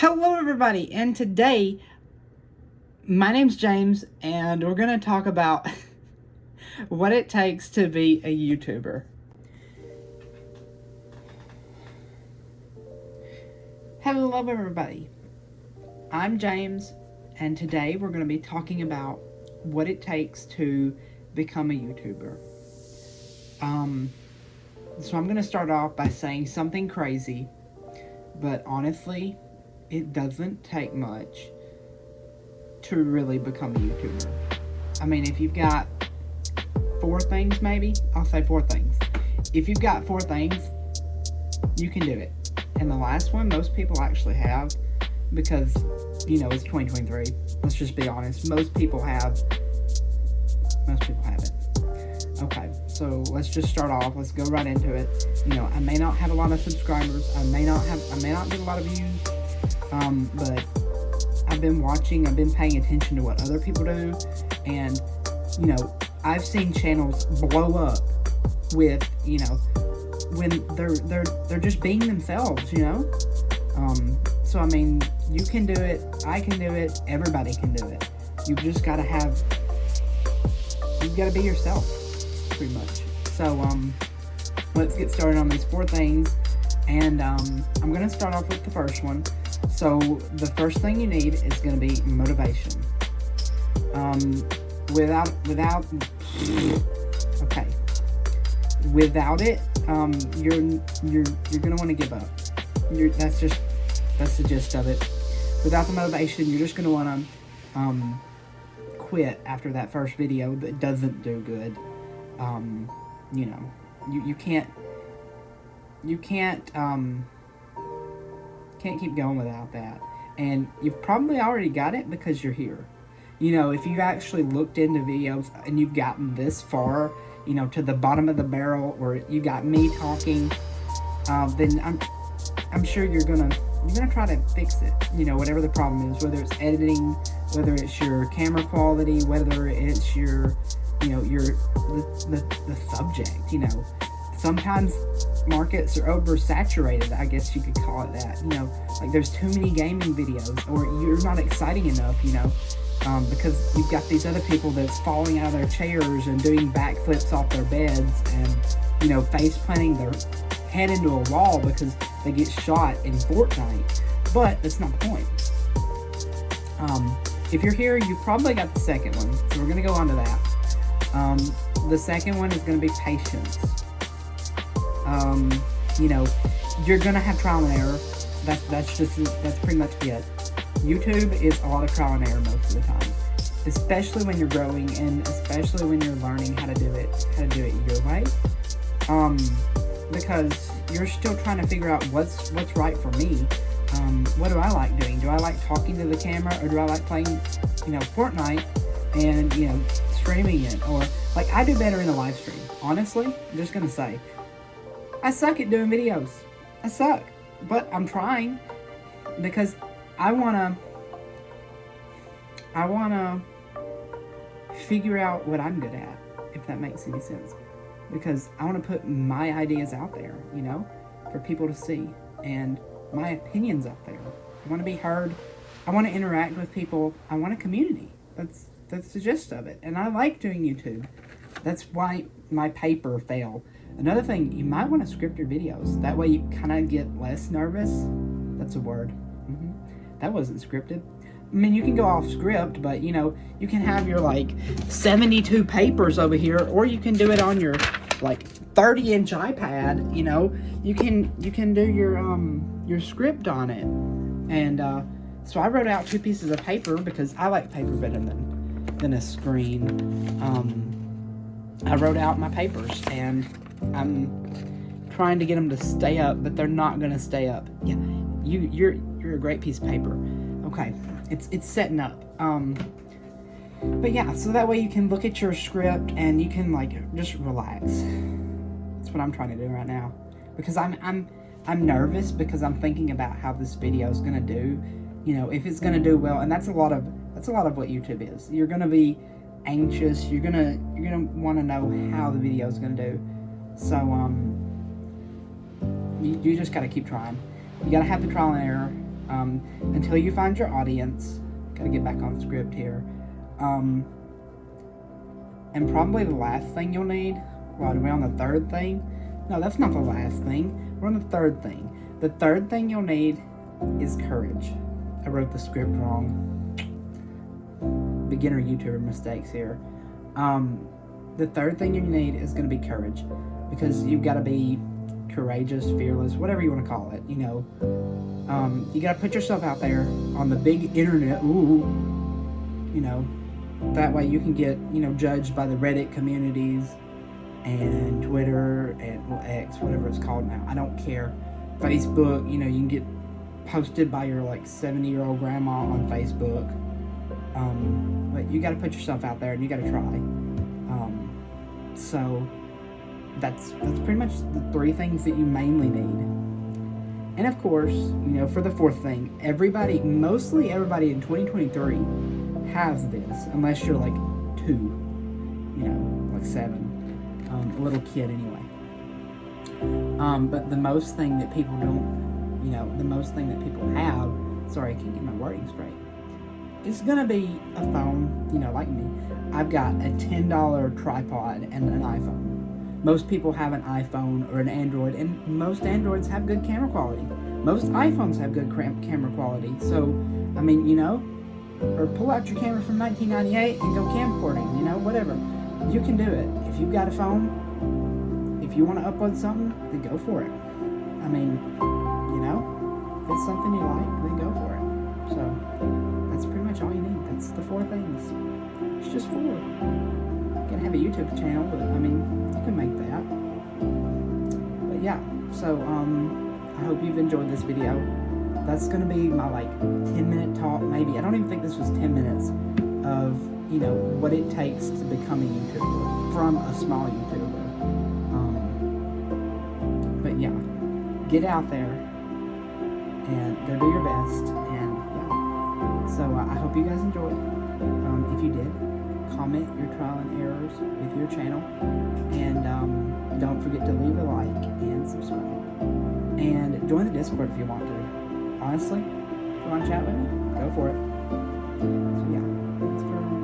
Hello, everybody, and today my name's James, and we're going to talk about what it takes to be a YouTuber. Hello, everybody. I'm James, and today we're going to be talking about what it takes to become a YouTuber. So I'm going to start off by saying something crazy, but honestly, it doesn't take much to really become a YouTuber. I mean, if you've got 4 things, maybe, I'll say 4 things. If you've got 4 things, you can do it. And the last one, most people actually have, because, it's 2023. Let's just be honest. Most people have it. Okay, so let's just start off. Let's go right into it. I may not have a lot of subscribers. I may not get a lot of views. But I've been paying attention to what other people do, and, I've seen channels blow up with, when they're just being themselves, So, I mean, you can do it, I can do it, everybody can do it. You've just got to be yourself, pretty much. So, let's get started on these 4 things, and, I'm going to start off with the first one. So, the first thing you need is going to be motivation. Without it, you're going to want to give up. That's the gist of it. Without the motivation, you're just going to want to quit after that first video that doesn't do good. You can't keep going without that. And you've probably already got it because you're here. If you've actually looked into videos and you've gotten this far, to the bottom of the barrel, or you got me talking, then I'm sure you're gonna try to fix it. Whatever the problem is, whether it's editing, whether it's your camera quality, whether it's your the subject. Sometimes markets are oversaturated, I guess you could call it that. Like there's too many gaming videos, or you're not exciting enough, because you've got these other people that's falling out of their chairs and doing backflips off their beds and, face planting their head into a wall because they get shot in Fortnite. But that's not the point. If you're here, you probably got the second one, so we're going to go on to that. The second one is going to be patience. You're gonna have trial and error. That's pretty much it. YouTube is a lot of trial and error most of the time, especially when you're growing and especially when you're learning how to do it your way. Because you're still trying to figure out what's right for me. What do I like doing? Do I like talking to the camera, or do I like playing, Fortnite and streaming it? Or like I do better in a live stream. Honestly, I'm just gonna say. I suck at doing videos. I suck. But I'm trying because I wanna figure out what I'm good at, if that makes any sense. Because I want to put my ideas out there, for people to see, and my opinions out there. I want to be heard. I want to interact with people. I want a community. That's the gist of it. And I like doing YouTube. That's why my paper failed. Another thing, you might want to script your videos. That way you kind of get less nervous. That's a word. That wasn't scripted. I mean, you can go off script, but, you can have your, 72 papers over here, or you can do it on your, 30-inch iPad, You can do your script on it. And, so I wrote out 2 pieces of paper because I like paper better than a screen. I wrote out my papers, and I'm trying to get them to stay up, but they're not going to stay up. Yeah, you're a great piece of paper. Okay, it's setting up. But yeah, so that way you can look at your script and you can just relax. That's what I'm trying to do right now, because I'm nervous because I'm thinking about how this video is going to do. If it's going to do well, and that's a lot of what YouTube is. You're going to be anxious. You're gonna want to know how the video is going to do. So you just got to keep trying. You got to have the trial and error. Until you find your audience. Gotta get back on script here. And probably the last thing you'll need, well, we're on the third thing. No, that's not the last thing. We're on the third thing. The third thing you'll need is courage. I wrote the script wrong. Beginner YouTuber mistakes here. The third thing you need is going to be courage, because you've got to be courageous, fearless, whatever you want to call it. You know, you got to put yourself out there on the big internet. Ooh, you know, that way you can get, you know, judged by the Reddit communities and Twitter and, well, X, whatever it's called now. I don't care. Facebook, you know, you can get posted by your like 70-year-old grandma on Facebook. But you got to put yourself out there and you got to try. So that's pretty much the three things that you mainly need. And of course, you know, for the fourth thing, mostly everybody in 2023 has this, unless you're like 2, you know, like 7, a little kid anyway. But the most thing that people don't, you know, the most thing that people have, sorry, I can't get my wording straight, it's gonna be a phone, you know, like me. I've got a $10 tripod and an iPhone. Most people have an iPhone or an Android, and most Androids have good camera quality. Most iPhones have good camera quality. So, I mean, you know, or pull out your camera from 1998 and go camcording, you know, whatever. You can do it. If you've got a phone, if you want to upload something, then go for it. I mean, you know, if it's something you like, then go for it. So, that's pretty much all you need. That's the 4 things. It's just 4. You can have a YouTube channel, but I mean, you can make that. But yeah, so I hope you've enjoyed this video. That's gonna be my like 10-minute talk, maybe. I don't even think this was 10 minutes of, you know, what it takes to become a YouTuber from a small YouTuber. But yeah, get out there and go do your best. And yeah, so I hope you guys enjoyed. If you did, comment your trial and errors with your channel, and don't forget to leave a like and subscribe, and join the Discord if you want to. Honestly, if you want to chat with me, go for it. So yeah, thanks for